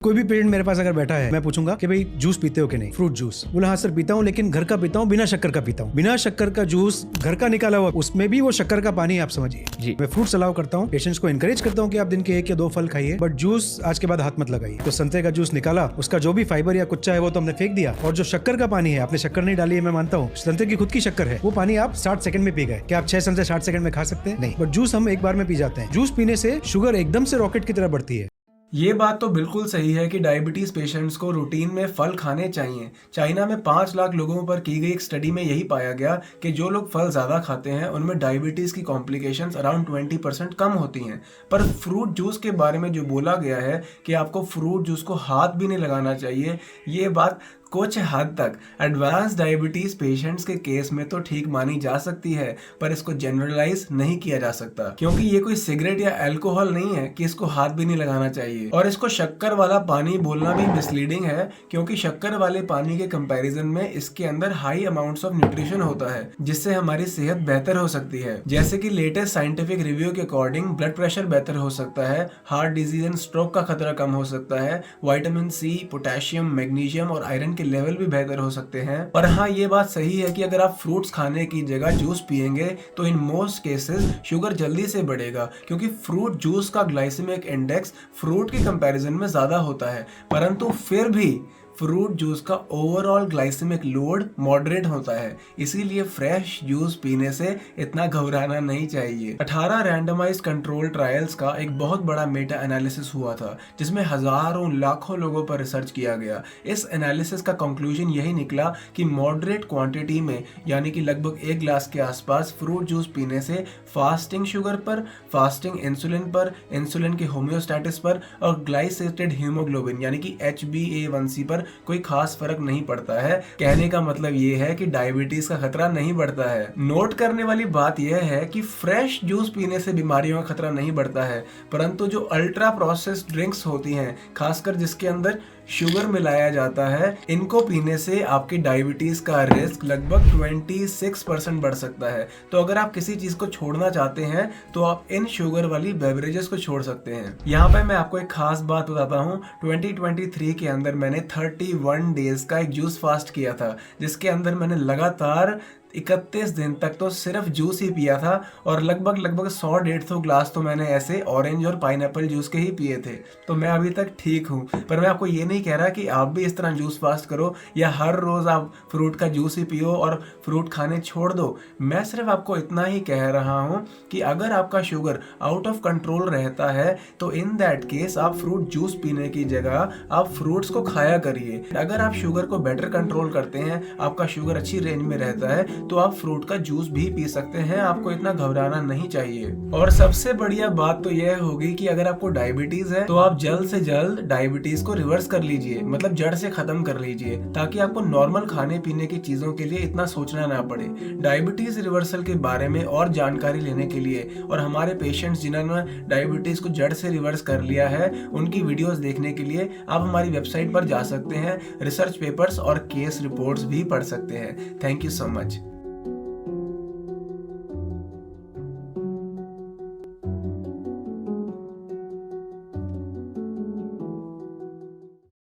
कोई भी पेरेंट मेरे पास अगर बैठा है, मैं पूछूंगा कि भाई जूस पीते हो कि नहीं, फ्रूट जूस। बोला हाँ सर पीता हूँ, लेकिन घर का पीता हूँ, बिना शक्कर का पीता हूँ। बिना शक्कर का जूस घर का निकाला हुआ, उसमें भी वो शक्कर का पानी, आप समझिए जी। मैं फ्रूट्स अलाउ करता हूँ, पेशेंट्स को एनकरेज करता हूँ कि आप दिन के 1 या 2 फल खाइए, बट जूस आज के बाद हाथ मत लगाइए। तो संतरे का जूस निकाला, उसका जो भी फाइबर या कुच्चा है वो तो हमने फेंक दिया, और जो शक्कर का पानी है, आपने शक्कर नहीं डाली है, मैं मानता हूँ, संतरे की खुद की शक्कर है, वो पानी आप 60 सेकंड में पी गए। क्या आप 6 संतरे 60 सेकंड में खा सकते हैं? नहीं, बट जूस हम एक बार में पी जाते हैं। जूस पीने से शुगर एकदम से रॉकेट की तरह बढ़ती है। ये बात तो बिल्कुल सही है कि डायबिटीज़ पेशेंट्स को रूटीन में फल खाने चाहिए। चाइना में 5 लाख लोगों पर की गई एक स्टडी में यही पाया गया कि जो लोग फल ज़्यादा खाते हैं उनमें डायबिटीज़ की कॉम्प्लिकेशंस अराउंड 20% कम होती हैं। पर फ्रूट जूस के बारे में जो बोला गया है कि आपको फ्रूट जूस को हाथ भी नहीं लगाना चाहिए, ये बात कुछ हद तक एडवांस डायबिटीज़ पेशेंट्स के केस में तो ठीक मानी जा सकती है, पर इसको जनरलाइज नहीं किया जा सकता, क्योंकि ये कोई सिगरेट या अल्कोहल नहीं है कि इसको हाथ भी नहीं लगाना चाहिए। और इसको शक्कर वाला पानी बोलना भी मिसलीडिंग है, क्योंकि शक्कर वाले पानी के कंपैरिजन में इसके अंदर हाई अमाउंट्स ऑफ न्यूट्रिशन होता है, जिससे हमारी सेहत बेहतर हो सकती है। जैसे कि लेटेस्ट साइंटिफिक रिव्यू के अकॉर्डिंग ब्लड प्रेशर बेहतर हो सकता है, हार्ट डिजीज एंड स्ट्रोक का खतरा कम हो सकता है, विटामिन सी, पोटेशियम, मैग्नीशियम और आयरन के लेवल भी बेहतर हो सकते हैं। पर हाँ, ये बात सही है कि अगर आप फ्रूट्स खाने की जगह जूस पिएंगे तो इन मोस्ट केसेस शुगर जल्दी से बढ़ेगा, क्योंकि फ्रूट जूस का ग्लाइसेमिक इंडेक्स फ्रूट के कंपैरिजन में ज्यादा होता है। परंतु फिर भी फ्रूट जूस का ओवरऑल ग्लाइसेमिक लोड मॉडरेट होता है, इसीलिए फ्रेश जूस पीने से इतना घबराना नहीं चाहिए। 18 रैंडमाइज्ड कंट्रोल ट्रायल्स का एक बहुत बड़ा मेटा एनालिसिस हुआ था, जिसमें हजारों लाखों लोगों पर रिसर्च किया गया। इस एनालिसिस का कंक्लूजन यही निकला कि मॉडरेट क्वांटिटी में, यानी कि लगभग 1 गिलास के आसपास फ्रूट जूस पीने से फास्टिंग शुगर पर, फास्टिंग इंसुलिन पर, इंसुलिन के होम्योस्टेटिस पर और ग्लाइसेटेड हीमोग्लोबिन यानी कि HbA1c पर कोई खास फर्क नहीं पड़ता है। कहने का मतलब ये है कि डायबिटीज का खतरा नहीं बढ़ता है। नोट करने वाली बात यह है कि फ्रेश जूस पीने से बीमारियों का खतरा नहीं बढ़ता है, परंतु जो अल्ट्रा प्रोसेस्ड ड्रिंक्स होती हैं, खासकर जिसके अंदर शुगर मिलाया जाता है, इनको पीने से आपकी डायबिटीज का रिस्क लगभग 26% बढ़ सकता है। तो अगर आप किसी चीज को छोड़ना चाहते हैं तो आप इन शुगर वाली बेवरेजेस को छोड़ सकते हैं। यहाँ पे मैं आपको एक खास बात बताता हूँ। 2023 के अंदर मैंने 31 डेज का एक जूस फास्ट किया था, जिसके अंदर मैंने लगातार 31 दिन तक तो सिर्फ जूस ही पिया था, और लगभग 100-150 ग्लास तो मैंने ऐसे ऑरेंज और पाइनएप्पल जूस के ही पिए थे। तो मैं अभी तक ठीक हूँ। पर मैं आपको ये नहीं कह रहा कि आप भी इस तरह जूस फास्ट करो या हर रोज आप फ्रूट का जूस ही पियो और फ्रूट खाने छोड़ दो। मैं सिर्फ आपको इतना ही कह रहा हूँ कि अगर आपका शुगर आउट ऑफ कंट्रोल रहता है तो इन दैट केस आप फ्रूट जूस पीने की जगह आप फ्रूट्स को खाया करिए। अगर आप शुगर को बेटर कंट्रोल करते हैं, आपका शुगर अच्छी रेंज में रहता है, तो आप फ्रूट का जूस भी पी सकते हैं। आपको इतना घबराना नहीं चाहिए। और सबसे बढ़िया बात तो यह होगी कि अगर आपको डायबिटीज है तो आप जल्द से जल्द डायबिटीज को रिवर्स कर लीजिए, मतलब जड़ से खत्म कर लीजिए, ताकि आपको नॉर्मल खाने पीने की चीजों के लिए इतना सोचना ना पड़े। डायबिटीज रिवर्सल के बारे में और जानकारी लेने के लिए और हमारे पेशेंट्स जिन्होंने डायबिटीज को जड़ से रिवर्स कर लिया है, उनकी वीडियोस देखने के लिए आप हमारी वेबसाइट पर जा सकते हैं, रिसर्च पेपर्स और केस रिपोर्ट्स भी पढ़ सकते हैं। Thank you so much.